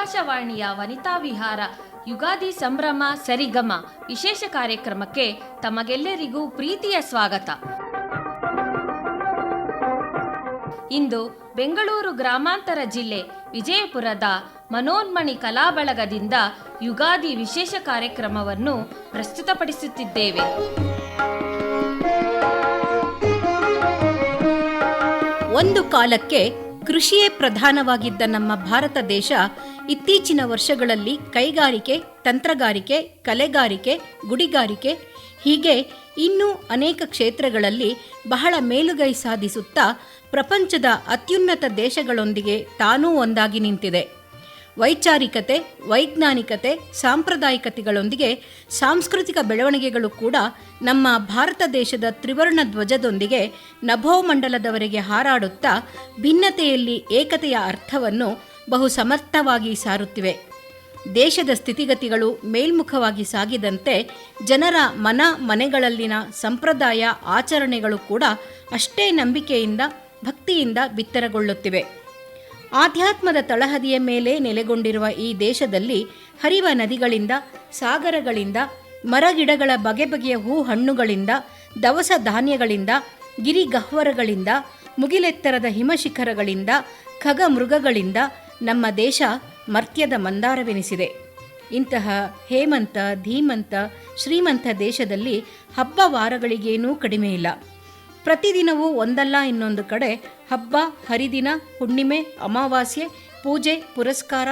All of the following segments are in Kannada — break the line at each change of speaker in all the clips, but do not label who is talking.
ಆಕಾಶವಾಣಿಯ ವನಿತಾ ವಿಹಾರ ಯುಗಾದಿ ಸಂಭ್ರಮ ಸರಿಗಮ ವಿಶೇಷ ಕಾರ್ಯಕ್ರಮಕ್ಕೆ ತಮಗೆಲ್ಲರಿಗೂ ಪ್ರೀತಿಯ ಸ್ವಾಗತ. ಇಂದು ಬೆಂಗಳೂರು ಗ್ರಾಮಾಂತರ ಜಿಲ್ಲೆ ವಿಜಯಪುರದ ಮನೋನ್ಮಣಿ ಕಲಾಬಳಗದಿಂದ ಯುಗಾದಿ ವಿಶೇಷ ಕಾರ್ಯಕ್ರಮವನ್ನು ಪ್ರಸ್ತುತಪಡಿಸುತ್ತಿದ್ದೇವೆ.
ಒಂದು ಕಾಲಕ್ಕೆ ಕೃಷಿಯೇ ಪ್ರಧಾನವಾಗಿದ್ದ ನಮ್ಮ ಭಾರತ ದೇಶ ಇತ್ತೀಚಿನ ವರ್ಷಗಳಲ್ಲಿ ಕೈಗಾರಿಕೆ, ತಂತ್ರಗಾರಿಕೆ, ಕಲೆಗಾರಿಕೆ, ಗುಡಿಗಾರಿಕೆ ಹೀಗೆ ಇನ್ನೂ ಅನೇಕ ಕ್ಷೇತ್ರಗಳಲ್ಲಿ ಬಹಳ ಮೇಲುಗೈ ಸಾಧಿಸುತ್ತಾ ಪ್ರಪಂಚದ ಅತ್ಯುನ್ನತ ದೇಶಗಳೊಂದಿಗೆ ತಾನೂ ಒಂದಾಗಿ ನಿಂತಿದೆ. ವೈಚಾರಿಕತೆ, ವೈಜ್ಞಾನಿಕತೆ, ಸಾಂಪ್ರದಾಯಿಕತೆಗಳೊಂದಿಗೆ ಸಾಂಸ್ಕೃತಿಕ ಬೆಳವಣಿಗೆಗಳು ಕೂಡ ನಮ್ಮ ಭಾರತ ದೇಶದ ತ್ರಿವರ್ಣ ಧ್ವಜದೊಂದಿಗೆ ನಭೋಮಂಡಲದವರೆಗೆ ಹಾರಾಡುತ್ತಾ ಭಿನ್ನತೆಯಲ್ಲಿ ಏಕತೆಯ ಅರ್ಥವನ್ನು ಬಹು ಸಮರ್ಥವಾಗಿ ಸಾರುತ್ತಿವೆ. ದೇಶದ ಸ್ಥಿತಿಗತಿಗಳು ಮೇಲ್ಮುಖವಾಗಿ ಸಾಗಿದಂತೆ ಜನರ ಮನೆಗಳಲ್ಲಿನ ಸಂಪ್ರದಾಯ ಆಚರಣೆಗಳು ಕೂಡ ಅಷ್ಟೇ ನಂಬಿಕೆಯಿಂದ ಭಕ್ತಿಯಿಂದ ಬಿತ್ತರಗೊಳ್ಳುತ್ತಿವೆ. ಆಧ್ಯಾತ್ಮದ ತಳಹದಿಯ ಮೇಲೆ ನೆಲೆಗೊಂಡಿರುವ ಈ ದೇಶದಲ್ಲಿ ಹರಿವ ನದಿಗಳಿಂದ, ಸಾಗರಗಳಿಂದ, ಮರಗಿಡಗಳ ಬಗೆ ಬಗೆಯ ಹೂ ಹಣ್ಣುಗಳಿಂದ, ದವಸ ಧಾನ್ಯಗಳಿಂದ, ಗಿರಿಗಹ್ವರಗಳಿಂದ, ಮುಗಿಲೆತ್ತರದ ಹಿಮಶಿಖರಗಳಿಂದ, ಖಗ ಮೃಗಗಳಿಂದ ನಮ್ಮ ದೇಶ ಮರ್ತ್ಯದ ಮಂದಾರವೆನಿಸಿದೆ. ಇಂತಹ ಹೇಮಂತ, ಧೀಮಂತ, ಶ್ರೀಮಂತ ದೇಶದಲ್ಲಿ ಹಬ್ಬ ವಾರಗಳಿಗೇನೂ ಕಡಿಮೆಯಿಲ್ಲ. ಪ್ರತಿದಿನವೂ ಒಂದಲ್ಲ ಇನ್ನೊಂದು ಕಡೆ ಹಬ್ಬ, ಹರಿದಿನ, ಹುಣ್ಣಿಮೆ, ಅಮಾವಾಸ್ಯೆ, ಪೂಜೆ, ಪುರಸ್ಕಾರ,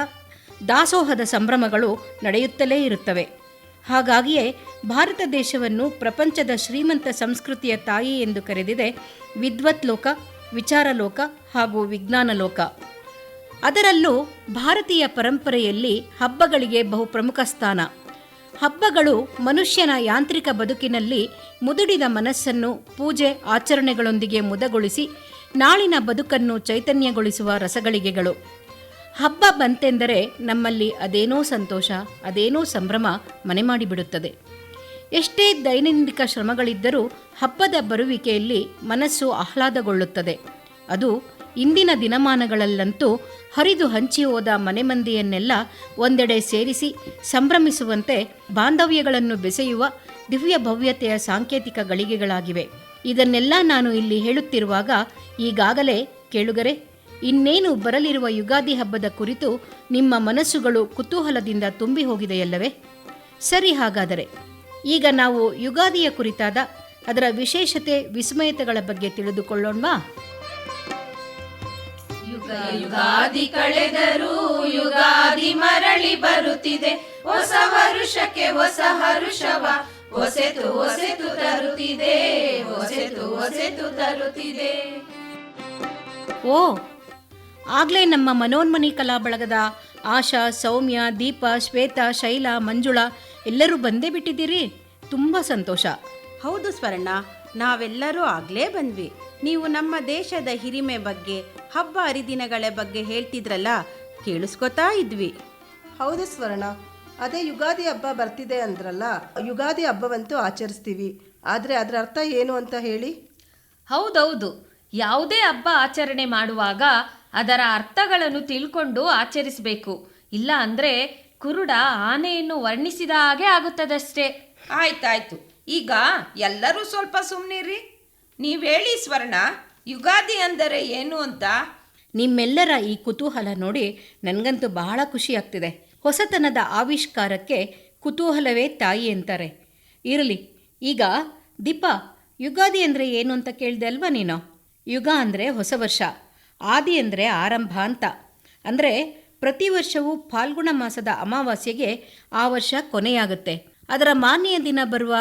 ದಾಸೋಹದ ಸಂಭ್ರಮಗಳು ನಡೆಯುತ್ತಲೇ ಇರುತ್ತವೆ. ಹಾಗಾಗಿಯೇ ಭಾರತ ದೇಶವನ್ನು ಪ್ರಪಂಚದ ಶ್ರೀಮಂತ ಸಂಸ್ಕೃತಿಯ ತಾಯಿ ಎಂದು ಕರೆದಿದೆ ವಿದ್ವತ್ ಲೋಕ, ವಿಚಾರ ಲೋಕ ಹಾಗೂ ವಿಜ್ಞಾನ ಲೋಕ. ಅದರಲ್ಲೂ ಭಾರತೀಯ ಪರಂಪರೆಯಲ್ಲಿ ಹಬ್ಬಗಳಿಗೆ ಬಹು ಪ್ರಮುಖ ಸ್ಥಾನ. ಹಬ್ಬಗಳು ಮನುಷ್ಯನ ಯಾಂತ್ರಿಕ ಬದುಕಿನಲ್ಲಿ ಮುದುಡಿದ ಮನಸ್ಸನ್ನು ಪೂಜೆ ಆಚರಣೆಗಳೊಂದಿಗೆ ಮುದಗೊಳಿಸಿ ನಾಳಿನ ಬದುಕನ್ನು ಚೈತನ್ಯಗೊಳಿಸುವ ರಸಗಳಿಗೆಗಳು. ಹಬ್ಬ ಬಂತೆಂದರೆ ನಮ್ಮಲ್ಲಿ ಅದೇನೋ ಸಂತೋಷ, ಅದೇನೋ ಸಂಭ್ರಮ ಮನೆ ಮಾಡಿಬಿಡುತ್ತದೆ. ಎಷ್ಟೇ ದೈನಂದಿನ ಶ್ರಮಗಳಿದ್ದರೂ ಹಬ್ಬದ ಬರುವಿಕೆಯಲ್ಲಿ ಮನಸ್ಸು ಆಹ್ಲಾದಗೊಳ್ಳುತ್ತದೆ. ಅದು ಇಂದಿನ ದಿನಮಾನಗಳಲ್ಲಂತೂ ಹರಿದು ಹಂಚಿ ಹೋದ ಮನೆ ಮಂದಿಯನ್ನೆಲ್ಲ ಒಂದೆಡೆ ಸೇರಿಸಿ ಸಂಭ್ರಮಿಸುವಂತೆ ಬಾಂಧವ್ಯಗಳನ್ನು ಬೆಸೆಯುವ ದಿವ್ಯ ಭವ್ಯತೆಯ ಸಾಂಕೇತಿಕ ಗಳಿಗೆಗಳಾಗಿವೆ. ಇದನ್ನೆಲ್ಲ ನಾನು ಇಲ್ಲಿ ಹೇಳುತ್ತಿರುವಾಗ ಈಗಾಗಲೇ ಕೇಳುಗರೆ, ಇನ್ನೇನು ಬರಲಿರುವ ಯುಗಾದಿ ಹಬ್ಬದ ಕುರಿತು ನಿಮ್ಮ ಮನಸ್ಸುಗಳು ಕುತೂಹಲದಿಂದ ತುಂಬಿ ಹೋಗಿದೆಯಲ್ಲವೇ? ಸರಿ, ಹಾಗಾದರೆ ಈಗ ನಾವು ಯುಗಾದಿಯ ಕುರಿತಾದ ಅದರ ವಿಶೇಷತೆ, ವಿಸ್ಮಯತೆಗಳ ಬಗ್ಗೆ ತಿಳಿದುಕೊಳ್ಳೋಣವಾ?
ಯುಗಾದಿ ಕಳೆದರೂ ಯುಗಾದಿ ಮರಳಿ ಬರುತ್ತಿದೆ, ಹೊಸ ವರುಷಕ್ಕೆ ಹೊಸ ಹರುಷವ ಹೊಸೆತು ಹೊಸೆತು ತರುತ್ತಿದೆ, ಹೊಸೆತು ಹೊಸೆತು ತರುತ್ತಿದೆ.
ಓ, ಆಗ್ಲೇ ನಮ್ಮ ಮನೋನ್ಮಣಿ ಕಲಾ ಬಳಗದ ಆಶಾ, ಸೌಮ್ಯ, ದೀಪ, ಶ್ವೇತಾ, ಶೈಲಾ, ಮಂಜುಳಾ ಎಲ್ಲರೂ ಬಂದೇ ಬಿಟ್ಟಿದ್ದೀರಿ. ತುಂಬ ಸಂತೋಷ.
ಹೌದು ಸ್ವರ್ಣ, ನಾವೆಲ್ಲರೂ ಆಗಲೇ ಬಂದ್ವಿ. ನೀವು ನಮ್ಮ ದೇಶದ ಹಿರಿಮೆ ಬಗ್ಗೆ, ಹಬ್ಬ ಹರಿದಿನಗಳ ಬಗ್ಗೆ ಹೇಳ್ತಿದ್ರಲ್ಲ, ಕೇಳಿಸ್ಕೊತಾ ಇದ್ವಿ.
ಹೌದು ಸ್ವರ್ಣ, ಅದೇ ಯುಗಾದಿ ಹಬ್ಬ ಬರ್ತಿದೆ ಅಂದ್ರಲ್ಲ, ಯುಗಾದಿ ಹಬ್ಬವಂತೂ ಆಚರಿಸ್ತೀವಿ. ಆದರೆ ಅದರ ಅರ್ಥ ಏನು ಅಂತ ಹೇಳಿ.
ಹೌದೌದು, ಯಾವುದೇ ಹಬ್ಬ ಆಚರಣೆ ಮಾಡುವಾಗ ಅದರ ಅರ್ಥಗಳನ್ನು ತಿಳ್ಕೊಂಡು ಆಚರಿಸಬೇಕು. ಇಲ್ಲ ಅಂದರೆ ಕುರುಡ ಆನೆಯನ್ನು ವರ್ಣಿಸಿದ ಹಾಗೆ ಆಗುತ್ತದಷ್ಟೇ.
ಆಯ್ತಾಯ್ತು, ಈಗ ಎಲ್ಲರೂ ಸ್ವಲ್ಪ ಸುಮ್ಮನಿರಿ. ನೀವು ಹೇಳಿ ಸ್ವರ್ಣ, ಯುಗಾದಿ ಅಂದರೆ ಏನು ಅಂತ.
ನಿಮ್ಮೆಲ್ಲರ ಈ ಕುತೂಹಲ ನೋಡಿ ನನಗಂತೂ ಬಹಳ ಖುಷಿಯಾಗ್ತಿದೆ. ಹೊಸತನದ ಆವಿಷ್ಕಾರಕ್ಕೆ ಕುತೂಹಲವೇ ತಾಯಿ ಅಂತಾರೆ. ಇರಲಿ, ಈಗ ದೀಪ, ಯುಗಾದಿ ಅಂದರೆ ಏನು ಅಂತ ಕೇಳಿದೆ ಅಲ್ವಾ ನೀನು? ಯುಗ ಅಂದರೆ ಹೊಸ ವರ್ಷ, ಆದಿ ಅಂದರೆ ಆರಂಭ ಅಂತ. ಅಂದರೆ ಪ್ರತಿ ವರ್ಷವೂ ಫಾಲ್ಗುಣ ಮಾಸದ ಅಮಾವಾಸ್ಯೆಗೆ ಆ ವರ್ಷ ಕೊನೆಯಾಗುತ್ತೆ. ಅದರ ಮಾನ್ಯ ದಿನ ಬರುವ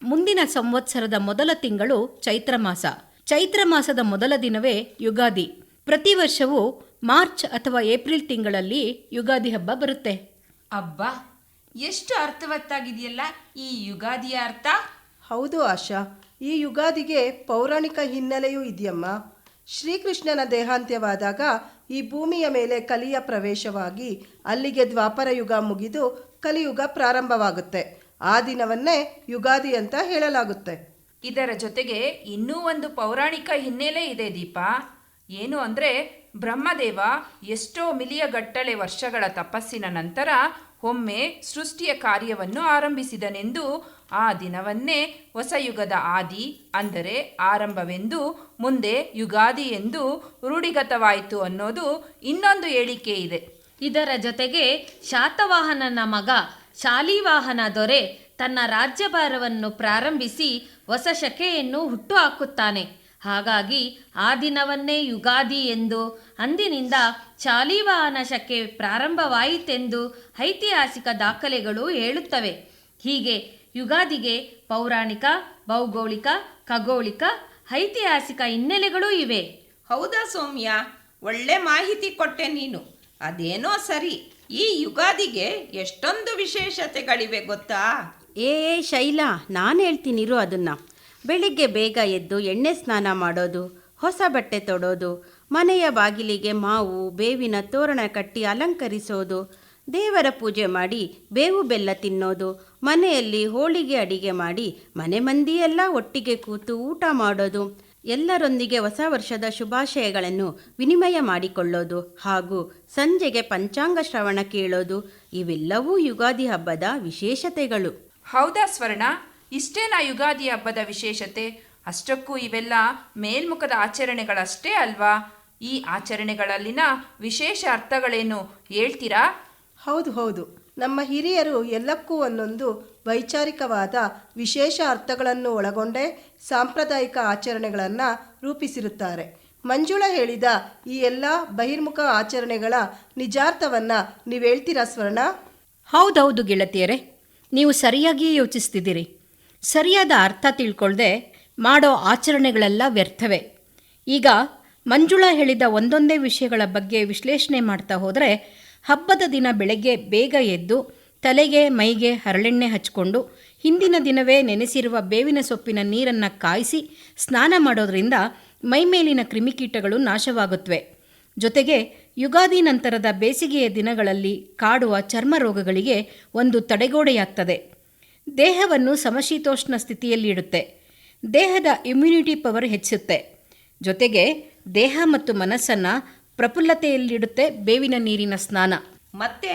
ಮುಂದಿನ ಸಂವತ್ಸರದ ಮೊದಲ ತಿಂಗಳು ಚೈತ್ರ ಮಾಸ. ಚೈತ್ರ ಮಾಸದ ಮೊದಲ ದಿನವೇ ಯುಗಾದಿ. ಪ್ರತಿ ವರ್ಷವೂ ಮಾರ್ಚ್ ಅಥವಾ ಏಪ್ರಿಲ್ ತಿಂಗಳಲ್ಲಿ ಯುಗಾದಿ ಹಬ್ಬ ಬರುತ್ತೆ.
ಅಬ್ಬಾ, ಎಷ್ಟು ಅರ್ಥವತ್ತಾಗಿದೆಯಲ್ಲ ಈ ಯುಗಾದಿಯ ಅರ್ಥ.
ಹೌದು ಆಶಾ, ಈ ಯುಗಾದಿಗೆ ಪೌರಾಣಿಕ ಹಿನ್ನೆಲೆಯೂ ಇದೆಯಮ್ಮ. ಶ್ರೀಕೃಷ್ಣನ ದೇಹಾಂತ್ಯವಾದಾಗ ಈ ಭೂಮಿಯ ಮೇಲೆ ಕಲಿಯ ಪ್ರವೇಶವಾಗಿ ಅಲ್ಲಿಗೆ ದ್ವಾಪರ ಯುಗ ಮುಗಿದು ಕಲಿಯುಗ ಪ್ರಾರಂಭವಾಗುತ್ತೆ. ಆ ದಿನವನ್ನೇ ಯುಗಾದಿ ಅಂತ ಹೇಳಲಾಗುತ್ತೆ.
ಇದರ ಜೊತೆಗೆ ಇನ್ನೂ ಒಂದು ಪೌರಾಣಿಕ ಹಿನ್ನೆಲೆ ಇದೆ ದೀಪ. ಏನು ಅಂದರೆ ಬ್ರಹ್ಮದೇವ ಎಷ್ಟೋ ಮಿಲಿಯಗಟ್ಟಲೆ ವರ್ಷಗಳ ತಪಸ್ಸಿನ ನಂತರ ಒಮ್ಮೆ ಸೃಷ್ಟಿಯ ಕಾರ್ಯವನ್ನು ಆರಂಭಿಸಿದನೆಂದು ಆ ದಿನವನ್ನೇ ಹೊಸ ಯುಗದ ಆದಿ ಅಂದರೆ ಆರಂಭವೆಂದು ಮುಂದೆ ಯುಗಾದಿ ಎಂದು ರೂಢಿಗತವಾಯಿತು ಅನ್ನೋದು ಇನ್ನೊಂದು ಹೇಳಿಕೆ ಇದೆ.
ಇದರ ಜೊತೆಗೆ ಶಾತವಾಹನನ ಮಗ ಶಾಲಿವಾಹನ ದೊರೆ ತನ್ನ ರಾಜ್ಯಭಾರವನ್ನು ಪ್ರಾರಂಭಿಸಿ ಹೊಸ ಶಕೆಯನ್ನು ಹುಟ್ಟುಹಾಕುತ್ತಾನೆ. ಹಾಗಾಗಿ ಆ ದಿನವನ್ನೇ ಯುಗಾದಿ ಎಂದು, ಅಂದಿನಿಂದ ಶಾಲಿವಾಹನ ಶಕೆ ಪ್ರಾರಂಭವಾಯಿತೆಂದು ಐತಿಹಾಸಿಕ ದಾಖಲೆಗಳು ಹೇಳುತ್ತವೆ. ಹೀಗೆ ಯುಗಾದಿಗೆ ಪೌರಾಣಿಕ, ಭೌಗೋಳಿಕ, ಖಗೋಳಿಕ, ಐತಿಹಾಸಿಕ ಹಿನ್ನೆಲೆಗಳೂ ಇವೆ.
ಹೌದಾ ಸೌಮ್ಯ, ಒಳ್ಳೆ ಮಾಹಿತಿ ಕೊಟ್ಟೆ ನೀನು. ಅದೇನೋ ಸರಿ, ಈ ಯುಗಾದಿಗೆ ಎಷ್ಟೊಂದು ವಿಶೇಷತೆಗಳಿವೆ ಗೊತ್ತಾ?
ಏ ಶೈಲಾ, ನಾನು ಹೇಳ್ತೀನಿರು ಅದನ್ನು. ಬೆಳಿಗ್ಗೆ ಬೇಗ ಎದ್ದು ಎಣ್ಣೆ ಸ್ನಾನ ಮಾಡೋದು, ಹೊಸ ಬಟ್ಟೆ ತೊಡೋದು, ಮನೆಯ ಬಾಗಿಲಿಗೆ ಮಾವು ಬೇವಿನ ತೋರಣ ಕಟ್ಟಿ ಅಲಂಕರಿಸೋದು, ದೇವರ ಪೂಜೆ ಮಾಡಿ ಬೇವು ಬೆಲ್ಲ ತಿನ್ನೋದು, ಮನೆಯಲ್ಲಿ ಹೋಳಿಗೆ ಅಡಿಗೆ ಮಾಡಿ ಮನೆ ಮಂದಿಯೆಲ್ಲ ಒಟ್ಟಿಗೆ ಕೂತು ಊಟ ಮಾಡೋದು, ಎಲ್ಲರೊಂದಿಗೆ ಹೊಸ ವರ್ಷದ ಶುಭಾಶಯಗಳನ್ನು ವಿನಿಮಯ ಮಾಡಿಕೊಳ್ಳೋದು ಹಾಗೂ ಸಂಜೆಗೆ ಪಂಚಾಂಗ ಶ್ರವಣ ಕೇಳೋದು, ಇವೆಲ್ಲವೂ ಯುಗಾದಿ ಹಬ್ಬದ ವಿಶೇಷತೆಗಳು.
ಹೌದಾ ಸ್ವರ್ಣ, ಇಷ್ಟೇನಾ ಯುಗಾದಿ ಹಬ್ಬದ ವಿಶೇಷತೆ? ಅಷ್ಟಕ್ಕೂ ಇವೆಲ್ಲ ಮೇಲ್ಮುಖದ ಆಚರಣೆಗಳಷ್ಟೇ ಅಲ್ವಾ? ಈ ಆಚರಣೆಗಳಲ್ಲಿನ ವಿಶೇಷ ಅರ್ಥಗಳೇನು ಹೇಳ್ತೀರಾ?
ಹೌದು ಹೌದು, ನಮ್ಮ ಹಿರಿಯರು ಎಲ್ಲಕ್ಕೂ ಒಂದೊಂದು ವೈಚಾರಿಕವಾದ ವಿಶೇಷ ಅರ್ಥಗಳನ್ನು ಒಳಗೊಂಡೇ ಸಾಂಪ್ರದಾಯಿಕ ಆಚರಣೆಗಳನ್ನು ರೂಪಿಸಿರುತ್ತಾರೆ. ಮಂಜುಳಾ ಹೇಳಿದ ಈ ಎಲ್ಲ ಬಹಿರ್ಮುಖ ಆಚರಣೆಗಳ ನಿಜಾರ್ಥವನ್ನು ನೀವು ಹೇಳ್ತೀರಾ ಸ್ವರ್ಣ?
ಹೌದೌದು ಗೆಳತಿಯರೇ, ನೀವು ಸರಿಯಾಗಿ ಯೋಚಿಸ್ತಿದ್ದೀರಿ. ಸರಿಯಾದ ಅರ್ಥ ತಿಳ್ಕೊಳ್ದೆ ಮಾಡೋ ಆಚರಣೆಗಳೆಲ್ಲ ವ್ಯರ್ಥವೇ. ಈಗ ಮಂಜುಳಾ ಹೇಳಿದ ಒಂದೊಂದೇ ವಿಷಯಗಳ ಬಗ್ಗೆ ವಿಶ್ಲೇಷಣೆ ಮಾಡ್ತಾ ಹೋದರೆ, ಹಬ್ಬದ ದಿನ ಬೆಳಗ್ಗೆ ಬೇಗ ಎದ್ದು ತಲೆಗೆ ಮೈಗೆ ಹರಳೆಣ್ಣೆ ಹಚ್ಕೊಂಡು ಹಿಂದಿನ ದಿನವೇ ನೆನೆಸಿರುವ ಬೇವಿನ ಸೊಪ್ಪಿನ ನೀರನ್ನು ಕಾಯಿಸಿ ಸ್ನಾನ ಮಾಡೋದ್ರಿಂದ ಮೈಮೇಲಿನ ಕ್ರಿಮಿಕೀಟಗಳು ನಾಶವಾಗುತ್ತವೆ. ಜೊತೆಗೆ ಯುಗಾದಿ ನಂತರದ ಬೇಸಿಗೆಯ ದಿನಗಳಲ್ಲಿ ಕಾಡುವ ಚರ್ಮ ರೋಗಗಳಿಗೆ ಒಂದು ತಡೆಗೋಡೆಯಾಗ್ತದೆ. ದೇಹವನ್ನು ಸಮಶೀತೋಷ್ಣ ಸ್ಥಿತಿಯಲ್ಲಿಡುತ್ತೆ. ದೇಹದ ಇಮ್ಯುನಿಟಿ ಪವರ್ ಹೆಚ್ಚುತ್ತೆ. ಜೊತೆಗೆ ದೇಹ ಮತ್ತು ಮನಸ್ಸನ್ನು ಪ್ರಫುಲ್ಲತೆಯಲ್ಲಿಡುತ್ತೆ ಬೇವಿನ ನೀರಿನ ಸ್ನಾನ.
ಮತ್ತೆ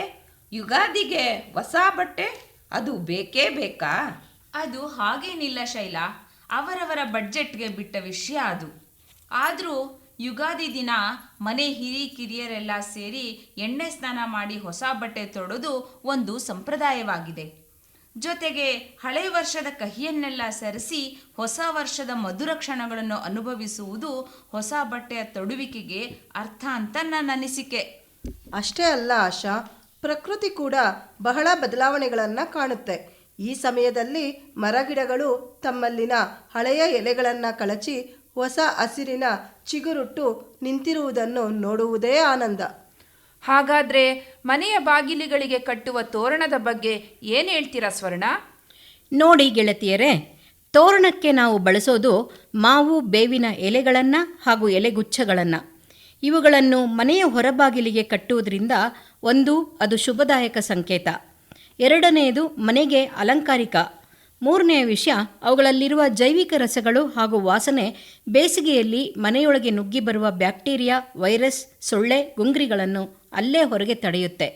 ಯುಗಾದಿಗೆ ಹೊಸ ಬಟ್ಟೆ ಅದು ಬೇಕೇ ಬೇಕಾ?
ಅದು ಹಾಗೇನಿಲ್ಲ ಶೈಲಾ, ಅವರವರ ಬಡ್ಜೆಟ್ಗೆ ಬಿಟ್ಟ ವಿಷಯ ಅದು. ಆದರೂ ಯುಗಾದಿ ದಿನ ಮನೆ ಹಿರಿಕಿರಿಯರೆಲ್ಲ ಸೇರಿ ಎಣ್ಣೆ ಸ್ನಾನ ಮಾಡಿ ಹೊಸ ಬಟ್ಟೆ ತೊಡೋದು ಒಂದು ಸಂಪ್ರದಾಯವಾಗಿದೆ. ಜೊತೆಗೆ ಹಳೆ ವರ್ಷದ ಕಹಿಯನ್ನೆಲ್ಲ ಸರಿಸಿ ಹೊಸ ವರ್ಷದ ಮಧುರ ಕ್ಷಣಗಳನ್ನು ಅನುಭವಿಸುವುದು ಹೊಸ ಬಟ್ಟೆಯ ತೊಡುವಿಕೆಗೆ ಅರ್ಥ ಅಂತ ನನ್ನ ಅನಿಸಿಕೆ.
ಅಷ್ಟೇ ಅಲ್ಲ ಆಶಾ, ಪ್ರಕೃತಿ ಕೂಡ ಬಹಳ ಬದಲಾವಣೆಗಳನ್ನು ಕಾಣುತ್ತೆ. ಈ ಸಮಯದಲ್ಲಿ ಮರಗಿಡಗಳು ತಮ್ಮಲ್ಲಿನ ಹಳೆಯ ಎಲೆಗಳನ್ನು ಕಳಚಿ ಹೊಸ ಹಸಿರಿನ ಚಿಗುರುಟ್ಟು ನಿಂತಿರುವುದನ್ನು ನೋಡುವುದೇ ಆನಂದ.
ಹಾಗಾದರೆ ಮನೆಯ ಬಾಗಿಲುಗಳಿಗೆ ಕಟ್ಟುವ ತೋರಣದ ಬಗ್ಗೆ ಏನು ಹೇಳ್ತೀರಾ ಸ್ವರ್ಣ?
ನೋಡಿ ಗೆಳತಿಯರೇ, ತೋರಣಕ್ಕೆ ನಾವು ಬಳಸೋದು ಮಾವು ಬೇವಿನ ಎಲೆಗಳನ್ನು ಹಾಗೂ ಎಲೆಗುಚ್ಛಗಳನ್ನು. ಇವುಗಳನ್ನು ಮನೆಯ ಹೊರಬಾಗಿಲಿಗೆ ಕಟ್ಟುವುದರಿಂದ ಒಂದು, ಅದು ಶುಭದಾಯಕ ಸಂಕೇತ. ಎರಡನೆಯದು ಮನೆಗೆ ಅಲಂಕಾರಿಕ. ಮೂರನೆಯ ವಿಷಯ, ಅವುಗಳಲ್ಲಿರುವ ಜೈವಿಕ ರಸಗಳು ಹಾಗೂ ವಾಸನೆ ಬೇಸಿಗೆಯಲ್ಲಿ ಮನೆಯೊಳಗೆ ನುಗ್ಗಿ ಬರುವ ಬ್ಯಾಕ್ಟೀರಿಯಾ, ವೈರಸ್, ಸೊಳ್ಳೆ, ಗುಂಗ್ರಿಗಳನ್ನು ಅಲ್ಲೇ ಹೊರಗೆ ತಡೆಯುತ್ತೆ.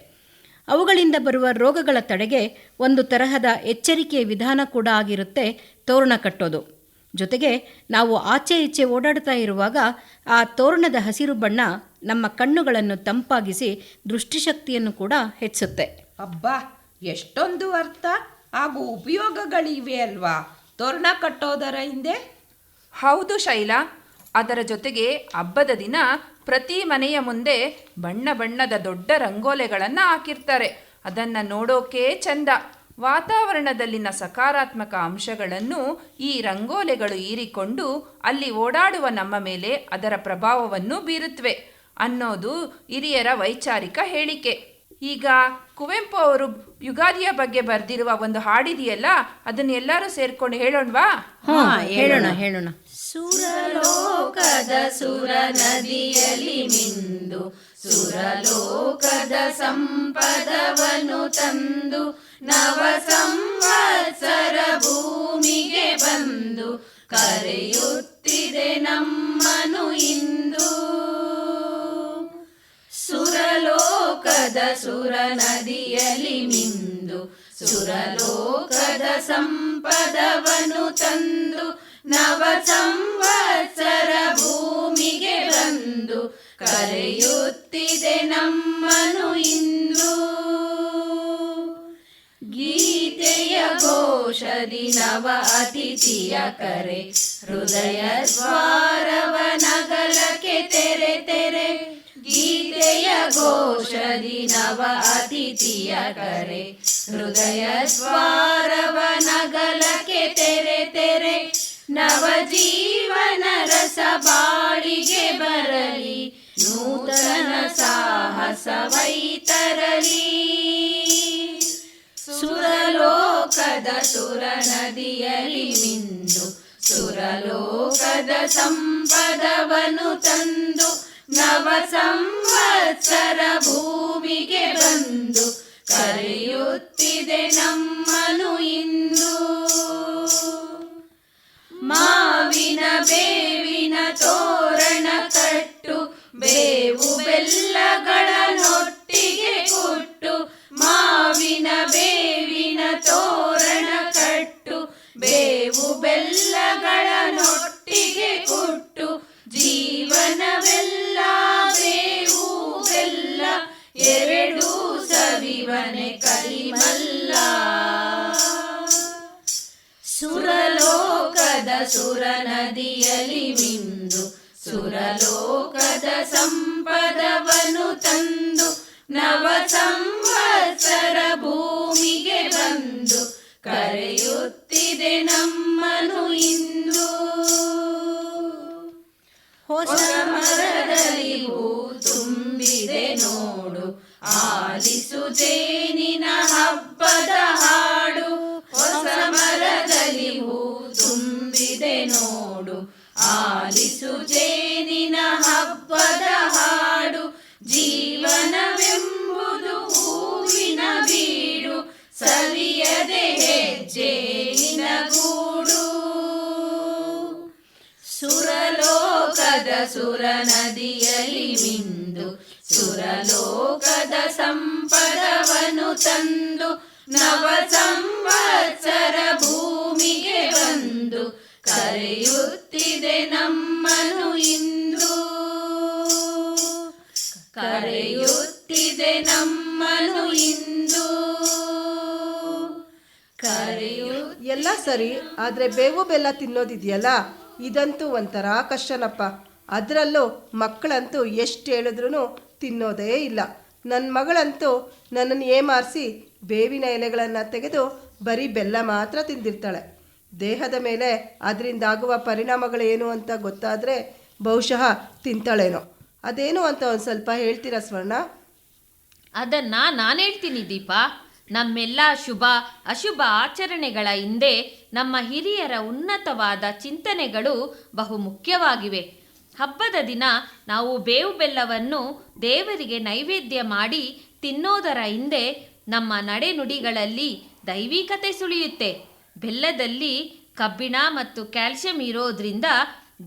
ಅವುಗಳಿಂದ ಬರುವ ರೋಗಗಳ ತಡೆಗೆ ಒಂದು ತರಹದ ಎಚ್ಚರಿಕೆಯ ವಿಧಾನ ಕೂಡ ಆಗಿರುತ್ತೆ ತೋರಣ ಕಟ್ಟೋದು. ಜೊತೆಗೆ ನಾವು ಆಚೆ ಈಚೆ ಓಡಾಡ್ತಾ ಇರುವಾಗ ಆ ತೋರಣದ ಹಸಿರು ಬಣ್ಣ ನಮ್ಮ ಕಣ್ಣುಗಳನ್ನು ತಂಪಾಗಿಸಿ ದೃಷ್ಟಿಶಕ್ತಿಯನ್ನು ಕೂಡ ಹೆಚ್ಚಿಸುತ್ತೆ.
ಅಬ್ಬಾ, ಎಷ್ಟೊಂದು ಅರ್ಥ ಹಾಗೂ ಉಪಯೋಗಗಳಿವೆ ಅಲ್ವಾ ತೋರಣ ಕಟ್ಟೋದರ ಹಿಂದೆ?
ಹೌದು ಶೈಲಾ, ಅದರ ಜೊತೆಗೆ ಹಬ್ಬದ ದಿನ ಪ್ರತಿ ಮನೆಯ ಮುಂದೆ ಬಣ್ಣ ಬಣ್ಣದ ದೊಡ್ಡ ರಂಗೋಲೆಗಳನ್ನು ಹಾಕಿರ್ತಾರೆ. ಅದನ್ನು ನೋಡೋಕೆ ಚಂದ. ವಾತಾವರಣದಲ್ಲಿನ ಸಕಾರಾತ್ಮಕ ಅಂಶಗಳನ್ನು ಈ ರಂಗೋಲೆಗಳು ಹೀರಿಕೊಂಡು ಅಲ್ಲಿ ಓಡಾಡುವ ನಮ್ಮ ಮೇಲೆ ಅದರ ಪ್ರಭಾವವನ್ನು ಬೀರುತ್ತವೆ ಅನ್ನೋದು ಹಿರಿಯರ ವೈಚಾರಿಕ ಹೇಳಿಕೆ. ಈಗ ಕುವೆಂಪು ಅವರು ಯುಗಾದಿಯ ಬಗ್ಗೆ ಬರೆದಿರುವ ಒಂದು ಹಾಡಿದೆಯಲ್ಲ, ಅದನ್ನೆಲ್ಲರೂ ಸೇರ್ಕೊಂಡು ಹೇಳೋಣವಾ?
ಹೇಳೋಣ.
ಸುರಲೋಕದ ಸುರ ನದಿಯಲ್ಲಿ ಮಿಂದು ಸುರಲೋಕದ ಸಂಪದವನು ತಂದು ನವ ಸಂವತ್ಸರ ಭೂಮಿಗೆ ಬಂದು ಕರೆಯುತ್ತಿದೆ ನಮ್ಮನು ಇಂದು. ಸುರಲೋಕದ ಸುರ ನದಿಯಲ್ಲಿ ಮಿಂದು ಸುರಲೋಕದ ಸಂಪದವನ್ನು ತಂದು ನವ ಸಂವತ್ಸರ ಭೂಮಿಗೆ ಬಂದು ಕರೆಯುತ್ತಿದೆ ನಮ್ಮನು ಇಂದು. ಗೀತೆಯ ಘೋಷದಿ ನವ ಅತಿಥಿಯ ಕರೆ ಹೃದಯ ದ್ವಾರವ ನಗಲಕ್ಕೆ ತೆರೆ ತೆರೆ. ಗೀತೆಯ ಘೋಷದಿ ನವ ಅತಿಥಿಯ ಕರೆ ಹೃದಯ ದ್ವಾರವ ನಗಲಕ್ಕೆ ತೆರೆ ತೆರೆ. ನವ ಜೀವನ ರಸ ಬಾಳಿಗೆ ಬರಲಿ ನೂತನ ಸಾಹಸವೈತರಲಿ. ಸುರಲೋಕದ ಸುರ ನದಿಯಲ್ಲಿ ಮಿಂದು ಸುರಲೋಕದ ಸಂಪದವನ್ನು ತಂದು ನವ ಸಂವತ್ಸರ ಭೂಮಿಗೆ ಬಂದು ಕರೆಯುತ್ತಿದೆ ನಮ್ಮನು ಇಂದು. ಮಾವಿನ ಬೇವಿನ ತೋರಣ ಕಟ್ಟು ಬೇವು ಬೆಲ್ಲಗಳನ್ನೊಟ್ಟಿಗೆ ಕೊಟ್ಟು. ಮಾವಿನ ಬೇವಿನ ತೋರಣ ಕಟ್ಟು ಬೇವು ಬೆಲ್ಲಗಳನ್ನೊಟ್ಟಿಗೆ ಕೊಟ್ಟು. ಜೀವನವೆಲ್ಲ ಬೇವು ಬೆಲ್ಲ ಎರಡೂ ಸವಿವನೆ ಕಲಿಮಲ್ಲ. ಸುರಲೋಕದ ಸುರ ನದಿಯಲ್ಲಿ ಮಿಂದು ಸುರಲೋಕದ ಸಂಪದವನ್ನು ತಂದು ನವ ಸಂವತ್ಸರ ಭೂಮಿಗೆ ಬಂದು ಕರೆಯುತ್ತಿದೆ ನಮ್ಮನು ಇಂದು. ಹೊಸ ಮರದಲ್ಲಿ ಹೂ ತುಂಬಿದೆ ನೋಡು ಆಲಿಸು ಜೇನಿನ ಹಬ್ಬದ ಹಾಡು. ಹೊಸ ಮರದಲ್ಲಿ ಹೂ ತುಂಬಿದೆ ನೋಡು ಆಲಿಸು ಜೇನಿನ ಹಬ್ಬದ ಹಾಡು. ಜೀವನವೆಂಬುದು ಹೂವಿನ ಬೀಡು ಸವಿಯದೆ ಹೆಜ್ಜೆ ನಿನಗೂಡು. ಸುರಲೋಕದ ಸುರ ನದಿಯಲ್ಲಿ ಮಿಂದು ಸುರಲೋಕದ ಸಂಪದವನ್ನು ತಂದು ನವ ಸಂವತ್ಸರ ಭೂಮಿಗೆ ಬಂದು ಕರೆಯುತ್ತಿದೆ ನಮ್ಮನು ಇಂದು. ಕರೆಯುತ್ತಿದೆ ನಮ್ಮನು ಇಂದು.
ಎಲ್ಲ ಸರಿ, ಆದರೆ ಬೇವು ಬೆಲ್ಲ ತಿನ್ನೋದಿದೆಯಲ್ಲ ಇದಂತೂ ಒಂಥರ ಕಷ್ಟನಪ್ಪ. ಅದರಲ್ಲೂ ಮಕ್ಕಳಂತೂ ಎಷ್ಟು ಹೇಳಿದ್ರೂ ತಿನ್ನೋದೇ ಇಲ್ಲ. ನನ್ನ ಮಗಳಂತೂ ನನ್ನನ್ನು ಏಮಾರಿಸಿ ಬೇವಿನ ಎಲೆಗಳನ್ನು ತೆಗೆದು ಬರೀ ಬೆಲ್ಲ ಮಾತ್ರ ತಿಂದಿರ್ತಾಳೆ. ದೇಹದ ಮೇಲೆ ಅದರಿಂದಾಗುವ ಪರಿಣಾಮಗಳೇನು ಅಂತ ಗೊತ್ತಾದರೆ ಬಹುಶಃ ತಿಂತಾಳೇನೋ. ಅದೇನು ಅಂತ ಒಂದು ಸ್ವಲ್ಪ ಹೇಳ್ತೀರಾ ಸ್ವರ್ಣ?
ಅದನ್ನು ನಾನು ಹೇಳ್ತೀನಿ ದೀಪ. ನಮ್ಮೆಲ್ಲ ಶುಭ ಅಶುಭ ಆಚರಣೆಗಳ ಹಿಂದೆ ನಮ್ಮ ಹಿರಿಯರ ಉನ್ನತವಾದ ಚಿಂತನೆಗಳು ಬಹು ಮುಖ್ಯವಾಗಿವೆ. ಹಬ್ಬದ ದಿನ ನಾವು ಬೇವು ಬೆಲ್ಲವನ್ನು ದೇವರಿಗೆ ನೈವೇದ್ಯ ಮಾಡಿ ತಿನ್ನೋದರ ಹಿಂದೆ ನಮ್ಮ ನಡೆನುಡಿಗಳಲ್ಲಿ ದೈವಿಕತೆ ಸುಳಿಯುತ್ತೆ. ಬೆಲ್ಲದಲ್ಲಿ ಕಬ್ಬಿಣ ಮತ್ತು ಕ್ಯಾಲ್ಸಿಯಂ ಇರೋದ್ರಿಂದ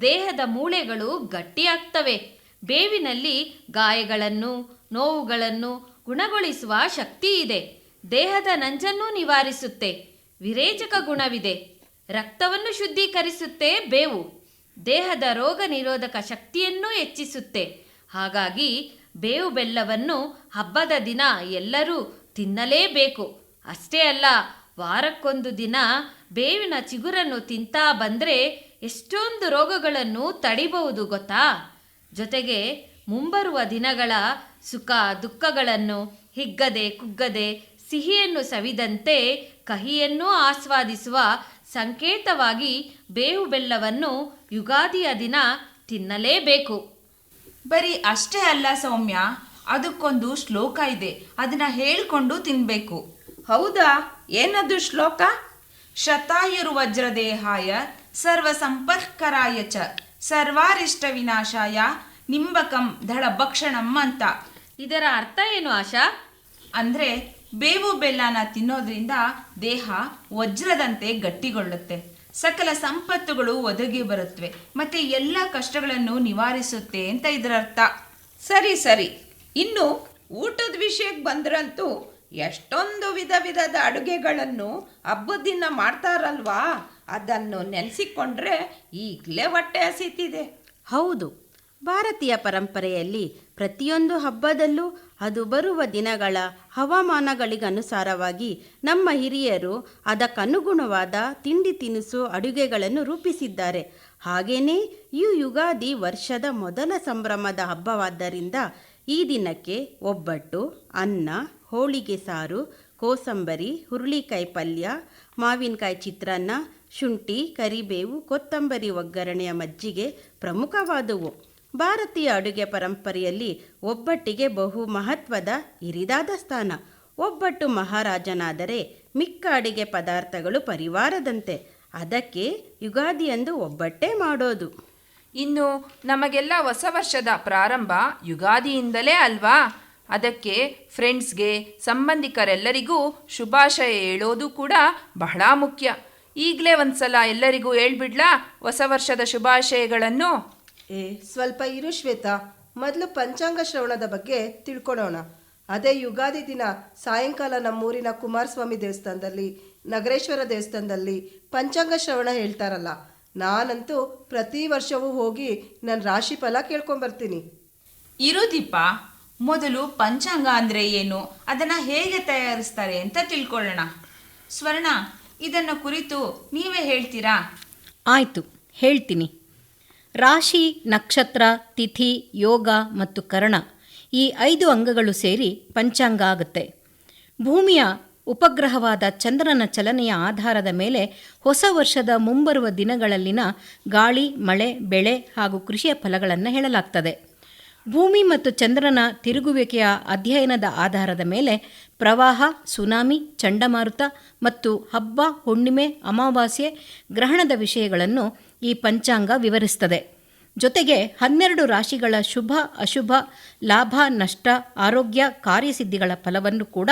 ದೇಹದ ಮೂಳೆಗಳು ಗಟ್ಟಿಯಾಗ್ತವೆ. ಬೇವಿನಲ್ಲಿ ಗಾಯಗಳನ್ನು ನೋವುಗಳನ್ನು ಗುಣಗೊಳಿಸುವ ಶಕ್ತಿ ಇದೆ. ದೇಹದ ನಂಜನ್ನು ನಿವಾರಿಸುತ್ತೆ. ವಿರೇಚಕ ಗುಣವಿದೆ. ರಕ್ತವನ್ನು ಶುದ್ಧೀಕರಿಸುತ್ತೆ ಬೇವು. ದೇಹದ ರೋಗ ನಿರೋಧಕ ಶಕ್ತಿಯನ್ನು ಹೆಚ್ಚಿಸುತ್ತೆ. ಹಾಗಾಗಿ ಬೇವು ಬೆಲ್ಲವನ್ನು ಹಬ್ಬದ ದಿನ ಎಲ್ಲರೂ ತಿನ್ನಲೇಬೇಕು. ಅಷ್ಟೇ ಅಲ್ಲ, ವಾರಕ್ಕೊಂದು ದಿನ ಬೇವಿನ ಚಿಗುರನ್ನು ತಿಂತಾ ಬಂದರೆ ಎಷ್ಟೊಂದು ರೋಗಗಳನ್ನು ತಡಿಬಹುದು ಗೊತ್ತಾ? ಜೊತೆಗೆ ಮುಂಬರುವ ದಿನಗಳ ಸುಖ ದುಃಖಗಳನ್ನು ಹಿಗ್ಗದೆ ಕುಗ್ಗದೆ ಸಿಹಿಯನ್ನು ಸವಿದಂತೆ ಕಹಿಯನ್ನೂ ಆಸ್ವಾದಿಸುವ ಸಂಕೇತವಾಗಿ ಬೇವು ಬೆಲ್ಲವನ್ನು ಯುಗಾದಿಯ ದಿನ ತಿನ್ನಲೇಬೇಕು.
ಬರೀ ಅಷ್ಟೇ ಅಲ್ಲ ಸೌಮ್ಯ, ಅದಕ್ಕೊಂದು ಶ್ಲೋಕ ಇದೆ. ಅದನ್ನು ಹೇಳಿಕೊಂಡು ತಿನ್ನಬೇಕು.
ಹೌದಾ? ಏನದು ಶ್ಲೋಕ?
ಶತಾಯುರ್ವಜ್ರದೇಹಾಯ ಸರ್ವ ಸಂಪರ್ಕರಾಯ ಚ ಸರ್ವಾರಿಷ್ಟ ವಿನಾಶಾಯ ನಿಂಬಕಂ ದಳಭಕ್ಷಣಂ ಅಂತ.
ಇದರ ಅರ್ಥ ಏನು ಆಶಾ?
ಅಂದರೆ ಬೇವು ಬೆಲ್ಲನ ತಿನ್ನೋದ್ರಿಂದ ದೇಹ ವಜ್ರದಂತೆ ಗಟ್ಟಿಗೊಳ್ಳುತ್ತೆ, ಸಕಲ ಸಂಪತ್ತುಗಳು ಒದಗಿ ಬರುತ್ತವೆ, ಮತ್ತೆ ಎಲ್ಲ ಕಷ್ಟಗಳನ್ನು ನಿವಾರಿಸುತ್ತೆ ಅಂತ ಇದರ ಅರ್ಥ.
ಸರಿ ಸರಿ. ಇನ್ನು ಊಟದ ವಿಷಯಕ್ಕೆ ಬಂದ್ರಂತೂ ಎಷ್ಟೊಂದು ವಿಧ ವಿಧದ ಅಡುಗೆಗಳನ್ನು ಹಬ್ಬದ ದಿನ ಮಾಡ್ತಾರಲ್ವಾ, ಅದನ್ನು ನೆನೆಸಿಕೊಂಡ್ರೆ ಈಗಲೇ ಹೊಟ್ಟೆ ಹಸಿತಿದೆ.
ಹೌದು, ಭಾರತೀಯ ಪರಂಪರೆಯಲ್ಲಿ ಪ್ರತಿಯೊಂದು ಹಬ್ಬದಲ್ಲೂ ಅದು ಬರುವ ದಿನಗಳ ಹವಾಮಾನಗಳಿಗನುಸಾರವಾಗಿ ನಮ್ಮ ಹಿರಿಯರು ಅದಕ್ಕನುಗುಣವಾದ ತಿಂಡಿ ತಿನಿಸು ಅಡುಗೆಗಳನ್ನು ರೂಪಿಸಿದ್ದಾರೆ. ಹಾಗೆಯೇ ಈ ಯುಗಾದಿ ವರ್ಷದ ಮೊದಲ ಸಂಭ್ರಮದ ಹಬ್ಬವಾದ್ದರಿಂದ ಈ ದಿನಕ್ಕೆ ಒಬ್ಬಟ್ಟು, ಅನ್ನ, ಹೋಳಿಗೆ ಸಾರು, ಕೋಸಂಬರಿ, ಹುರುಳಿಕಾಯಿ ಪಲ್ಯ, ಮಾವಿನಕಾಯಿ ಚಿತ್ರಾನ್ನ, ಶುಂಠಿ, ಕರಿಬೇವು, ಕೊತ್ತಂಬರಿ ಒಗ್ಗರಣೆಯ ಮಜ್ಜಿಗೆ ಪ್ರಮುಖವಾದುವು. ಭಾರತೀಯ ಅಡುಗೆ ಪರಂಪರೆಯಲ್ಲಿ ಒಬ್ಬಟ್ಟಿಗೆ ಬಹು ಮಹತ್ವದ ಹಿರಿದಾದ ಸ್ಥಾನ. ಒಬ್ಬಟ್ಟು ಮಹಾರಾಜನಾದರೆ ಮಿಕ್ಕ ಅಡಿಗೆ ಪದಾರ್ಥಗಳು ಪರಿವಾರದಂತೆ. ಅದಕ್ಕೆ ಯುಗಾದಿಯಂದು ಒಬ್ಬಟ್ಟೇ ಮಾಡೋದು.
ಇನ್ನು ನಮಗೆಲ್ಲ ಹೊಸ ವರ್ಷದ ಪ್ರಾರಂಭ ಯುಗಾದಿಯಿಂದಲೇ ಅಲ್ವಾ? ಅದಕ್ಕೆ ಫ್ರೆಂಡ್ಸ್ಗೆ, ಸಂಬಂಧಿಕರೆಲ್ಲರಿಗೂ ಶುಭಾಶಯ ಹೇಳೋದು ಕೂಡ ಬಹಳ ಮುಖ್ಯ. ಈಗಲೇ ಒಂದ್ಸಲ ಎಲ್ಲರಿಗೂ ಹೇಳ್ಬಿಡ್ಲಾ ಹೊಸ ವರ್ಷದ ಶುಭಾಶಯಗಳನ್ನು?
ಸ್ವಲ್ಪ ಇರು ಶ್ವೇತಾ, ಮೊದಲು ಪಂಚಾಂಗ ಶ್ರವಣದ ಬಗ್ಗೆ ತಿಳ್ಕೊಳ್ಳೋಣ. ಅದೇ ಯುಗಾದಿ ದಿನ ಸಾಯಂಕಾಲ ನಮ್ಮೂರಿನ ಕುಮಾರಸ್ವಾಮಿ ದೇವಸ್ಥಾನದಲ್ಲಿ, ನಗರೇಶ್ವರ ದೇವಸ್ಥಾನದಲ್ಲಿ ಪಂಚಾಂಗ ಶ್ರವಣ ಹೇಳ್ತಾರಲ್ಲ, ನಾನಂತೂ ಪ್ರತಿ ವರ್ಷವೂ ಹೋಗಿ ನನ್ನ ರಾಶಿ ಫಲ ಕೇಳ್ಕೊಂಬರ್ತೀನಿ.
ಇರುದೀಪ, ಮೊದಲು ಪಂಚಾಂಗ ಅಂದರೆ ಏನು, ಅದನ್ನು ಹೇಗೆ ತಯಾರಿಸ್ತಾರೆ ಅಂತ ತಿಳ್ಕೊಳ್ಳೋಣ. ಸ್ವರ್ಣ, ಇದನ್ನು ಕುರಿತು ನೀವೇ ಹೇಳ್ತೀರಾ?
ಆಯಿತು, ಹೇಳ್ತೀನಿ. ರಾಶಿ, ನಕ್ಷತ್ರ, ತಿಥಿ, ಯೋಗ ಮತ್ತು ಕರ್ಣ ಈ 5 ಅಂಗಗಳು ಸೇರಿ ಪಂಚಾಂಗ ಆಗುತ್ತೆ. ಭೂಮಿಯ ಉಪಗ್ರಹವಾದ ಚಂದ್ರನ ಚಲನೆಯ ಆಧಾರದ ಮೇಲೆ ಹೊಸ ವರ್ಷದ ಮುಂಬರುವ ದಿನಗಳಲ್ಲಿನ ಗಾಳಿ, ಮಳೆ, ಬೆಳೆ ಹಾಗೂ ಕೃಷಿಯ ಫಲಗಳನ್ನು ಹೇಳಲಾಗ್ತದೆ. ಭೂಮಿ ಮತ್ತು ಚಂದ್ರನ ತಿರುಗುವಿಕೆಯ ಅಧ್ಯಯನದ ಆಧಾರದ ಮೇಲೆ ಪ್ರವಾಹ, ಸುನಾಮಿ, ಚಂಡಮಾರುತ ಮತ್ತು ಹಬ್ಬ, ಹುಣ್ಣಿಮೆ, ಅಮಾವಾಸ್ಯೆ, ಗ್ರಹಣದ ವಿಷಯಗಳನ್ನು ಈ ಪಂಚಾಂಗ ವಿವರಿಸ್ತದೆ. ಜೊತೆಗೆ 12 ರಾಶಿಗಳ ಶುಭ, ಅಶುಭ, ಲಾಭ, ನಷ್ಟ, ಆರೋಗ್ಯ, ಕಾರ್ಯಸಿದ್ಧಿಗಳ ಫಲವನ್ನು ಕೂಡ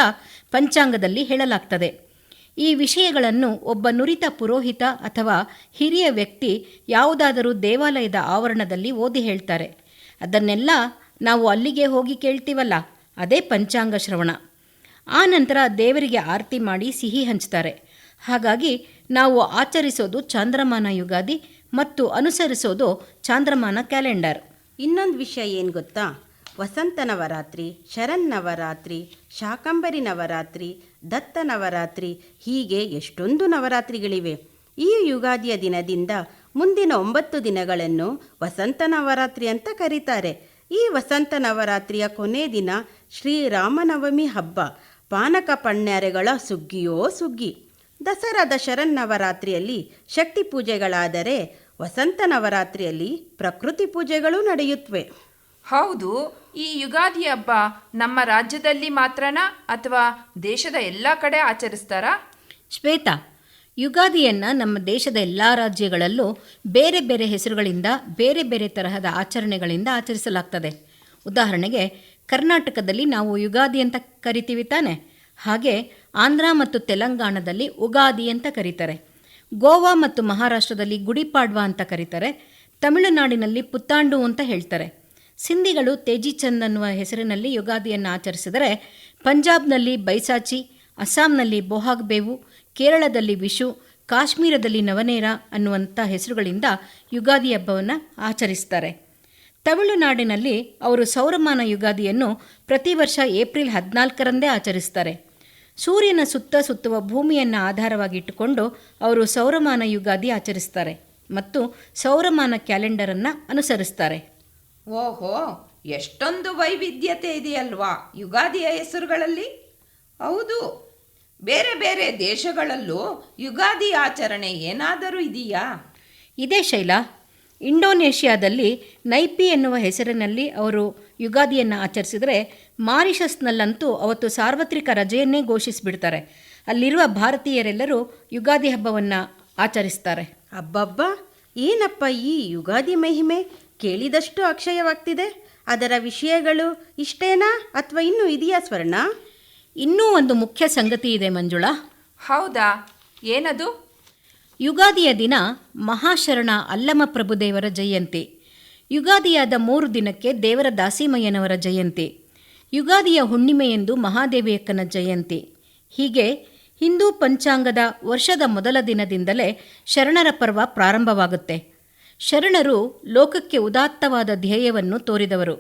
ಪಂಚಾಂಗದಲ್ಲಿ ಹೇಳಲಾಗ್ತದೆ. ಈ ವಿಷಯಗಳನ್ನು ಒಬ್ಬ ನುರಿತ ಪುರೋಹಿತ ಅಥವಾ ಹಿರಿಯ ವ್ಯಕ್ತಿ ಯಾವುದಾದರೂ ದೇವಾಲಯದ ಆವರಣದಲ್ಲಿ ಓದಿ ಹೇಳ್ತಾರೆ. ಅದನ್ನೆಲ್ಲ ನಾವು ಅಲ್ಲಿಗೆ ಹೋಗಿ ಕೇಳ್ತೀವಲ್ಲ, ಅದೇ ಪಂಚಾಂಗ ಶ್ರವಣ. ಆ ನಂತರ ದೇವರಿಗೆ ಆರತಿ ಮಾಡಿ ಸಿಹಿ ಹಂಚ್ತಾರೆ. ಹಾಗಾಗಿ ನಾವು ಆಚರಿಸೋದು ಚಾಂದ್ರಮಾನ ಯುಗಾದಿ ಮತ್ತು ಅನುಸರಿಸೋದು ಚಾಂದ್ರಮಾನ ಕ್ಯಾಲೆಂಡರ್.
ಇನ್ನೊಂದು ವಿಷಯ ಏನು ಗೊತ್ತಾ? ವಸಂತ ನವರಾತ್ರಿ, ಶರನ್ನವರಾತ್ರಿ, ಶಾಕಂಬರಿ ನವರಾತ್ರಿ, ದತ್ತ ನವರಾತ್ರಿ, ಹೀಗೆ ಎಷ್ಟೊಂದು ನವರಾತ್ರಿಗಳಿವೆ. ಈ ಯುಗಾದಿಯ ದಿನದಿಂದ ಮುಂದಿನ 9 ದಿನಗಳನ್ನು ವಸಂತ ನವರಾತ್ರಿ ಅಂತ ಕರೀತಾರೆ. ಈ ವಸಂತ ನವರಾತ್ರಿಯ ಕೊನೆ ದಿನ ಶ್ರೀರಾಮನವಮಿ ಹಬ್ಬ. ಪಾನಕ ಪಣ್ಯಾರೆಗಳ ಸುಗ್ಗಿಯೋ ಸುಗ್ಗಿ. ದಸರಾದ ಶರನ್ನವರಾತ್ರಿಯಲ್ಲಿ ಶಕ್ತಿ ಪೂಜೆಗಳಾದರೆ ವಸಂತ ನವರಾತ್ರಿಯಲ್ಲಿ ಪ್ರಕೃತಿ ಪೂಜೆಗಳು ನಡೆಯುತ್ತವೆ.
ಹೌದು, ಈ ಯುಗಾದಿ ಹಬ್ಬ ನಮ್ಮ ರಾಜ್ಯದಲ್ಲಿ ಮಾತ್ರನಾ ಅಥವಾ ದೇಶದ ಎಲ್ಲ ಕಡೆ ಆಚರಿಸ್ತಾರಾ?
ಶ್ವೇತಾ, ಯುಗಾದಿಯನ್ನು ನಮ್ಮ ದೇಶದ ಎಲ್ಲ ರಾಜ್ಯಗಳಲ್ಲೂ ಬೇರೆ ಬೇರೆ ಹೆಸರುಗಳಿಂದ ಬೇರೆ ಬೇರೆ ತರಹದ ಆಚರಣೆಗಳಿಂದ ಆಚರಿಸಲಾಗ್ತದೆ. ಉದಾಹರಣೆಗೆ ಕರ್ನಾಟಕದಲ್ಲಿ ನಾವು ಯುಗಾದಿ ಅಂತ ಕರಿತೀವಿ ತಾನೆ, ಹಾಗೆ ಆಂಧ್ರ ಮತ್ತು ತೆಲಂಗಾಣದಲ್ಲಿ ಉಗಾದಿ ಅಂತ ಕರೀತಾರೆ. ಗೋವಾ ಮತ್ತು ಮಹಾರಾಷ್ಟ್ರದಲ್ಲಿ ಗುಡಿಪಾಡ್ವಾ ಅಂತ ಕರೀತಾರೆ. ತಮಿಳುನಾಡಿನಲ್ಲಿ ಪುತ್ತಾಂಡು ಅಂತ ಹೇಳ್ತಾರೆ. ಸಿಂಧಿಗಳು ತೇಜಿಚಂದ್ ಅನ್ನುವ ಹೆಸರಿನಲ್ಲಿ ಯುಗಾದಿಯನ್ನು ಆಚರಿಸಿದರೆ, ಪಂಜಾಬ್ನಲ್ಲಿ ಬೈಸಾಚಿ, ಅಸ್ಸಾಂನಲ್ಲಿ ಬೊಹಾಗ್ ಬೇವು, ಕೇರಳದಲ್ಲಿ ವಿಷು, ಕಾಶ್ಮೀರದಲ್ಲಿ ನವನೇರ ಅನ್ನುವಂಥ ಹೆಸರುಗಳಿಂದ ಯುಗಾದಿ ಹಬ್ಬವನ್ನು ಆಚರಿಸ್ತಾರೆ. ತಮಿಳುನಾಡಿನಲ್ಲಿ ಅವರು ಸೌರಮಾನ ಯುಗಾದಿಯನ್ನು ಪ್ರತಿ ವರ್ಷ ಏಪ್ರಿಲ್ 14ರಂದೇ ಆಚರಿಸ್ತಾರೆ. ಸೂರ್ಯನ ಸುತ್ತ ಸುತ್ತುವ ಭೂಮಿಯನ್ನು ಆಧಾರವಾಗಿಟ್ಟುಕೊಂಡು ಅವರು ಸೌರಮಾನ ಯುಗಾದಿ ಆಚರಿಸ್ತಾರೆ ಮತ್ತು ಸೌರಮಾನ ಕ್ಯಾಲೆಂಡರನ್ನು ಅನುಸರಿಸ್ತಾರೆ.
ಓಹೋ, ಎಷ್ಟೊಂದು ವೈವಿಧ್ಯತೆ ಇದೆಯಲ್ವಾ ಯುಗಾದಿಯ ಹೆಸರುಗಳಲ್ಲಿ. ಹೌದು, ಬೇರೆ ಬೇರೆ ದೇಶಗಳಲ್ಲೂ ಯುಗಾದಿ ಆಚರಣೆ ಏನಾದರೂ ಇದೆಯಾ?
ಇದೇ ಶೈಲಾ. ಇಂಡೋನೇಷ್ಯಾದಲ್ಲಿ ನೈಪಿ ಎನ್ನುವ ಹೆಸರಿನಲ್ಲಿ ಅವರು ಯುಗಾದಿಯನ್ನು ಆಚರಿಸಿದರೆ, ಮಾರಿಷಸ್ನಲ್ಲಂತೂ ಅವತ್ತು ಸಾರ್ವತ್ರಿಕ ರಜೆಯನ್ನೇ ಘೋಷಿಸಿಬಿಡ್ತಾರೆ. ಅಲ್ಲಿರುವ ಭಾರತೀಯರೆಲ್ಲರೂ ಯುಗಾದಿ ಹಬ್ಬವನ್ನು ಆಚರಿಸ್ತಾರೆ.
ಅಬ್ಬಬ್ಬ, ಏನಪ್ಪ ಈ ಯುಗಾದಿ ಮಹಿಮೆ! ಕೇಳಿದಷ್ಟು ಅಕ್ಷಯವಾಗ್ತಿದೆ. ಅದರ ವಿಷಯಗಳು ಇಷ್ಟೇನಾ ಅಥವಾ ಇನ್ನೂ ಇದೆಯಾ ಸ್ವರ್ಣ?
ಇನ್ನೂ ಒಂದು ಮುಖ್ಯ ಸಂಗತಿ ಇದೆ ಮಂಜುಳಾ.
ಹೌದಾ? ಏನದು?
ಯುಗಾದಿಯ ದಿನ ಮಹಾಶರಣ ಅಲ್ಲಮ ಪ್ರಭುದೇವರ ಜಯಂತಿ. ಯುಗಾದಿಯಾದ 3 ದಿನಕ್ಕೆ ದೇವರ ದಾಸಿಮಯ್ಯನವರ ಜಯಂತಿ. ಯುಗಾದಿಯ ಹುಣ್ಣಿಮೆಯೆಂದು ಮಹಾದೇವಿಯಕ್ಕನ ಜಯಂತಿ. ಹೀಗೆ ಹಿಂದೂ ಪಂಚಾಂಗದ ವರ್ಷದ ಮೊದಲ ದಿನದಿಂದಲೇ ಶರಣರ ಪರ್ವ ಪ್ರಾರಂಭವಾಗುತ್ತೆ. ಶರಣರು ಲೋಕಕ್ಕೆ ಉದಾತ್ತವಾದ ಧ್ಯೇಯವನ್ನು ತೋರಿದವರು.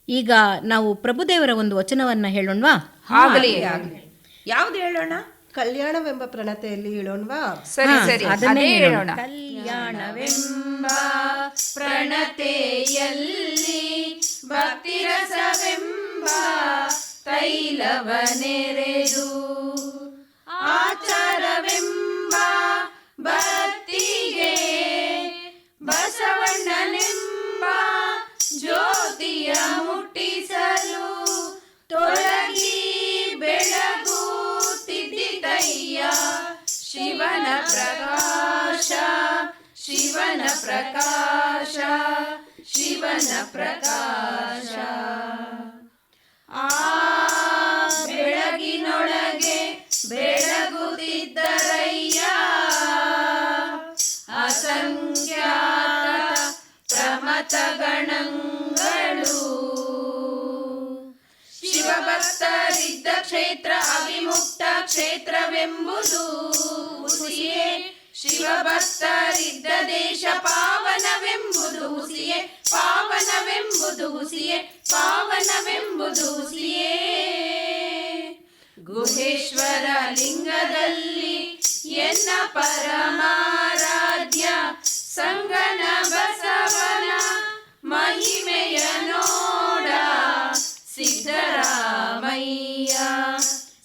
ಈಗ ನಾವು ಪ್ರಭುದೇವರ ಒಂದು ವಚನವನ್ನು ಹೇಳೋಣವಾ?
ಆಗಲಿ.
ಯಾವ್ದು ಹೇಳೋಣ?
ಕಲ್ಯಾಣವೆಂಬ ಪ್ರಣತೆಯಲ್ಲಿ ಹೇಳೋಣವಾ?
ಸರಿ ಸರಿ,
ಅದನ್ನೇ
ಅದೇ ಹೇಳೋಣ.
ಕಲ್ಯಾಣವೆಂಬ ಪ್ರಣತೆಯಲ್ಲಿ ಭಕ್ತಿರಸವೆಂಬ ತೈಲವನೆರೆದು ಆಚಾರವೆಂಬ ಭಕ್ತಿಗೆ ಬಸವಣ್ಣನೆಂಬ ಜ್ಯೋತಿಯ ಮುಟ್ಟಿಸಲು ತೊಲಗಿ ಬೆಳಗುತ್ತಿದ್ದಿತಯ್ಯ ಶಿವನ ಪ್ರಕಾಶ, ಶಿವನ ಪ್ರಕಾಶ, ಶಿವನ ಪ್ರಕಾಶ. ಆ ಬೆಳಗಿನೊಳಗೆ ಬೆಳಗುತ್ತಿದ್ದರಯ್ಯ ಅಸಂಖ್ಯಾತ ಪ್ರಮಥಗಣಗಳು. ಶಿವಭಕ್ತರಿದ್ದ ಕ್ಷೇತ್ರ ಅವಿಮುಕ್ತ ಕ್ಷೇತ್ರವೆಂಬುದು ಹುಸಿಯೇ. ಶಿವಭಕ್ತರಿದ್ದ ದೇಶ ಪಾವನವೆಂಬುದು ಹುಸಿಯೇ, ಪಾವನವೆಂಬುದು ಹುಸಿಯೇ, ಪಾವನವೆಂಬುದು ಹುಸಿಯೇ. ಗುಹೇಶ್ವರ ಲಿಂಗದಲ್ಲಿ ಎನ್ನ ಪರಮಾರಾಧ್ಯ ಸಂಗನ ಬಸವನ ಮಹಿಮೆಯ ನೋಡ. ಸಿದ್ದರಾಮಯ್ಯ,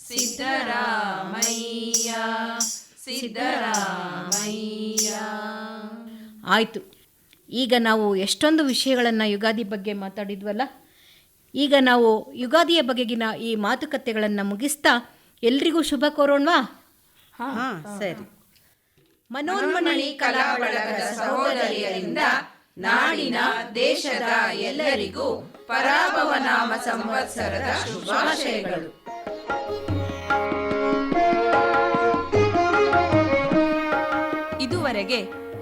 ಸಿದ್ದರಾಮಯ್ಯ, ಸಿದ್ದರಾಮಯ್ಯ.
ಆಯಿತು, ಈಗ ನಾವು ಎಷ್ಟೊಂದು ವಿಷಯಗಳನ್ನು ಯುಗಾದಿ ಬಗ್ಗೆ ಮಾತಾಡಿದ್ವಲ್ಲ. ಈಗ ನಾವು ಯುಗಾದಿಯ ಬಗೆಗಿನ ಈ ಮಾತುಕತೆಗಳನ್ನು ಮುಗಿಸ್ತಾ ಎಲ್ರಿಗೂ ಶುಭ ಕೋರೋಣವಾ?
ಹಾಂ, ಸರಿ.
ಮನೋನ್ಮಣಿ ಕಲಾ ಬಳಗದ ಸಹೋದರಿಯರಿಂದ ನಾಡಿನ ದೇಶದ ಎಲ್ಲರಿಗೂ ಪರಾಭವ ನಾಮ ಸಂವತ್ಸರದ ಶುಭಾಶಯಗಳು.
ಇದುವರೆಗೆ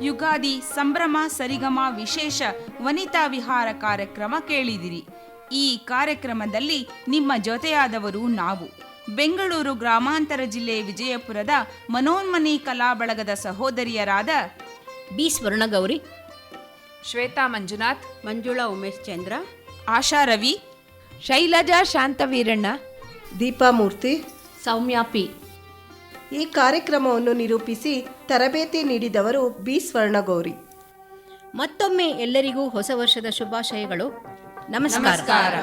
ಯುಗಾದಿ ಸಂಭ್ರಮ ಸರಿಗಮ ವಿಶೇಷ ವನಿತಾ ವಿಹಾರ ಕಾರ್ಯಕ್ರಮ ಕೇಳಿದಿರಿ. ಈ ಕಾರ್ಯಕ್ರಮದಲ್ಲಿ ನಿಮ್ಮ ಜೊತೆಯಾದವರು ನಾವು ಬೆಂಗಳೂರು ಗ್ರಾಮಾಂತರ ಜಿಲ್ಲೆ ವಿಜಯಪುರದ ಮನೋನ್ಮಣಿ ಕಲಾ ಬಳಗದ ಸಹೋದರಿಯರಾದ
ಬಿ ಸ್ವರ್ಣಗೌರಿ,
ಶ್ವೇತಾ ಮಂಜುನಾಥ್,
ಮಂಜುಳಾ ಉಮೇಶ್ ಚಂದ್ರ,
ಆಶಾ ರವಿ,
ಶೈಲಜಾ ಶಾಂತವೀರಣ್ಣ,
ದೀಪಾಮೂರ್ತಿ,
ಸೌಮ್ಯಾ ಪಿ.
ಈ ಕಾರ್ಯಕ್ರಮವನ್ನು ನಿರೂಪಿಸಿ ತರಬೇತಿ ನೀಡಿದವರು ಬಿ ಸ್ವರ್ಣಗೌರಿ.
ಮತ್ತೊಮ್ಮೆ ಎಲ್ಲರಿಗೂ ಹೊಸ ವರ್ಷದ ಶುಭಾಶಯಗಳು. ನಮಸ್ಕಾರ.